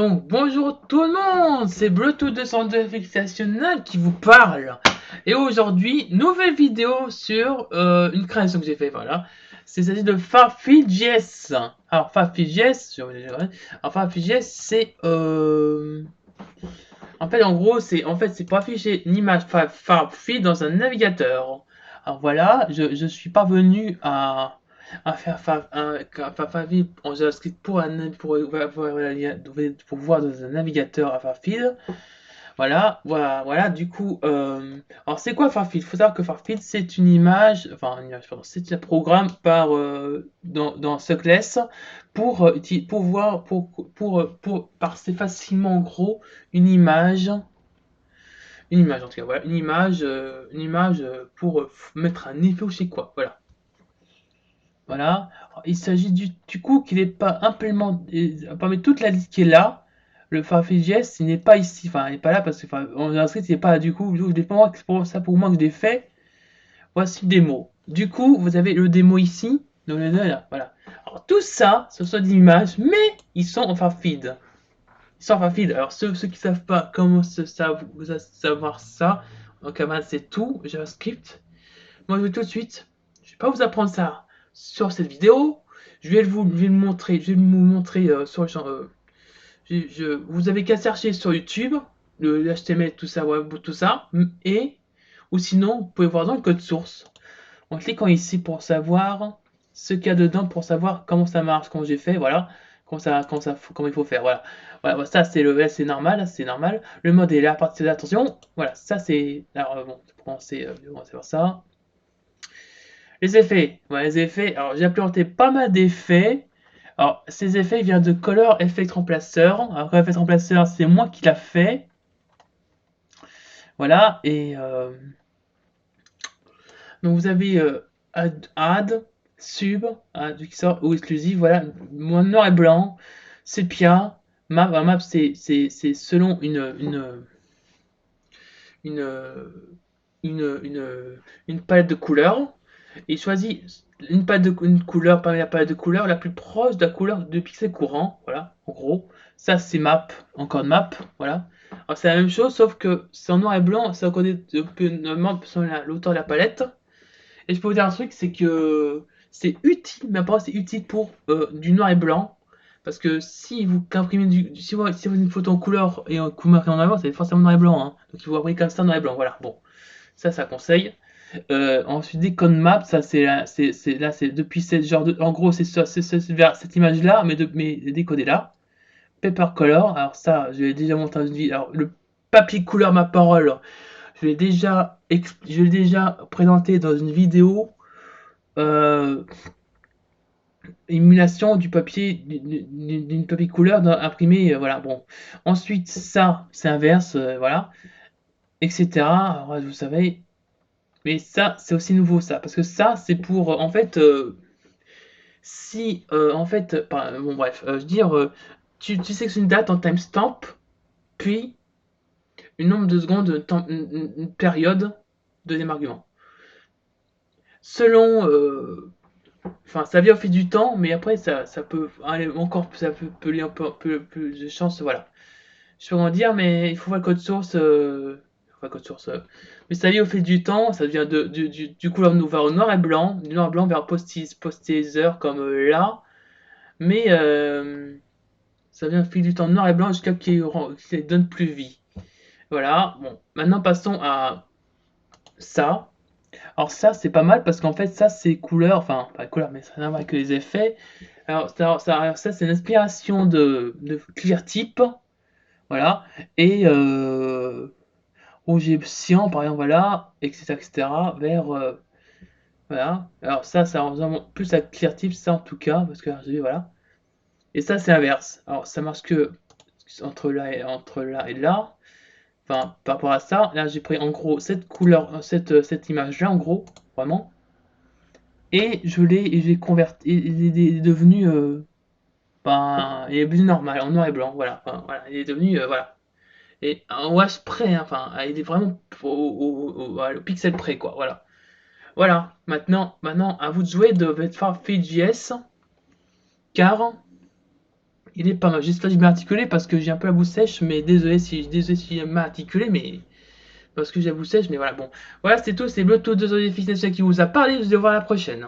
Donc bonjour tout le monde, c'est Bluetooth 202 Fixationnel qui vous parle. Et aujourd'hui, nouvelle vidéo sur une création que j'ai fait, voilà. C'est s'agit de Farfetch.js. Alors Farfetch.js, alors Farfetch.js c'est en fait en gros c'est pour afficher une image Farfetch dans un navigateur. Alors voilà, je suis parvenu à faire Farfetch en JavaScript pour voir dans un navigateur à Farfetch. Voilà, du coup, alors c'est quoi Farfetch? Il faut savoir que Farfetch c'est une image, pardon, c'est un programme dans Suckless pour voir, pour parser facilement en gros une image en tout cas, voilà, une image pour mettre un effet ou je sais quoi, voilà. Voilà. Alors, il s'agit du coup qu'il n'est pas implémenté, parmi toute la liste qui est là, le Farfetch.js, il n'est pas ici, enfin, il n'est pas là parce que, enfin, en JavaScript, il n'est pas, c'est pour ça pour moi que je l'ai fait. Voici le démo. Du coup, vous avez le démo ici, donc le là, voilà. Alors, tout ça, ce sont des images, mais ils sont en Farfetch. Ils sont en Farfetch. Alors, ceux qui savent pas comment savoir ça, donc, c'est tout, JavaScript. Moi, je vais tout de suite, je vais pas vous apprendre ça sur cette vidéo. Je vais vous montrer sur le champ. Vous avez qu'à chercher sur YouTube le HTML, tout ça, ouais, tout ça, et ou sinon, vous pouvez voir dans le code source en cliquant ici pour savoir ce qu'il y a dedans, pour savoir comment ça marche, comment j'ai fait, voilà, comment il faut faire, voilà. Voilà, ça c'est normal, c'est normal. Le mode est là, à partir de là, attention, voilà, ça c'est, alors bon, pour commencer, on va faire ça. Les effets. Ouais, les effets. Alors, j'ai implémenté pas mal d'effets. Alors, ces effets viennent de Color Effect Remplacer. Alors, Color Effect Remplacer, c'est moi qui l'a fait. Voilà. Et donc, vous avez add, sub, qui sort ou exclusive. Voilà. Mon noir et blanc, sépia, map. Alors, map, c'est selon une, une palette de couleurs. Et choisit une couleur parmi la palette de couleurs la plus proche de la couleur de pixel courant. Voilà, en gros. Ça, c'est map, encore map. Voilà. Alors, c'est la même chose, sauf que c'est en noir et blanc. C'est encodé normalement sur l'auteur de la palette. Et je peux vous dire un truc, c'est que c'est utile, mais après, c'est utile pour du noir et blanc. Parce que si vous imprimez si vous avez une photo en couleur et que vous marquez en noir et blanc, c'est forcément noir et blanc. Hein. Donc il faut imprimer comme ça noir et blanc. Voilà, bon. Ça conseille. Ensuite, des code map, ça c'est depuis cette genre de, en gros c'est vers cette image là, mais décodé là. Paper color, alors ça, je l'ai déjà monté dans une vidéo. Alors le papier couleur ma parole, je l'ai déjà présenté dans une vidéo. Euh, Émulation du papier d'une papier couleur imprimé, voilà. Bon, ensuite ça, c'est inverse, voilà, etc. Alors, vous savez. Mais ça, c'est aussi nouveau ça, parce que ça, c'est pour en fait, si en fait, bon bref, je veux dire, tu sais que c'est une date en timestamp, puis une nombre de secondes, une période, deuxième argument. Selon, enfin, ça vient au fil du temps, mais après ça peut aller encore, ça peut aller un peu plus de chance, voilà. Je peux en dire, mais il faut voir le code source. Enfin, code source. Mais ça vient au fil du temps, ça devient du couleur vers au noir et blanc, du noir et blanc vers post-teaser comme là. Mais ça vient au fil du temps noir et blanc jusqu'à qu'il donne plus vie. Voilà, bon. Maintenant passons à ça. Alors ça c'est pas mal parce qu'en fait ça c'est couleur, enfin pas couleur mais ça n'a rien à voir avec les effets. Alors ça c'est une inspiration de ClearType. Voilà. Et rouge et cyan, par exemple, voilà, etc., vers, voilà. Alors ça ressemble plus à ClearType, ça en tout cas, parce que RGB, voilà. Et ça, c'est inverse. Alors, ça marche que entre là et là. Enfin, par rapport à ça, là, j'ai pris en gros cette couleur, cette image-là, en gros, vraiment. Et j'ai converti, il est devenu, ben, il est devenu normal, en noir et blanc, voilà. Enfin, voilà, il est devenu, voilà. Et un wash près, hein, enfin, il est vraiment au pixel près, quoi, voilà. Voilà, maintenant, à vous de jouer de votre Farfetch.js, car Il est pas mal. J'espère que j'ai bien articulé parce que j'ai un peu la bouche sèche, mais désolé si j'ai mal articulé, mais parce que j'ai la bouche sèche, mais voilà, bon. Voilà, c'est tout, c'est le tout de Fitness qui vous a parlé, je vous dis au revoir à la prochaine.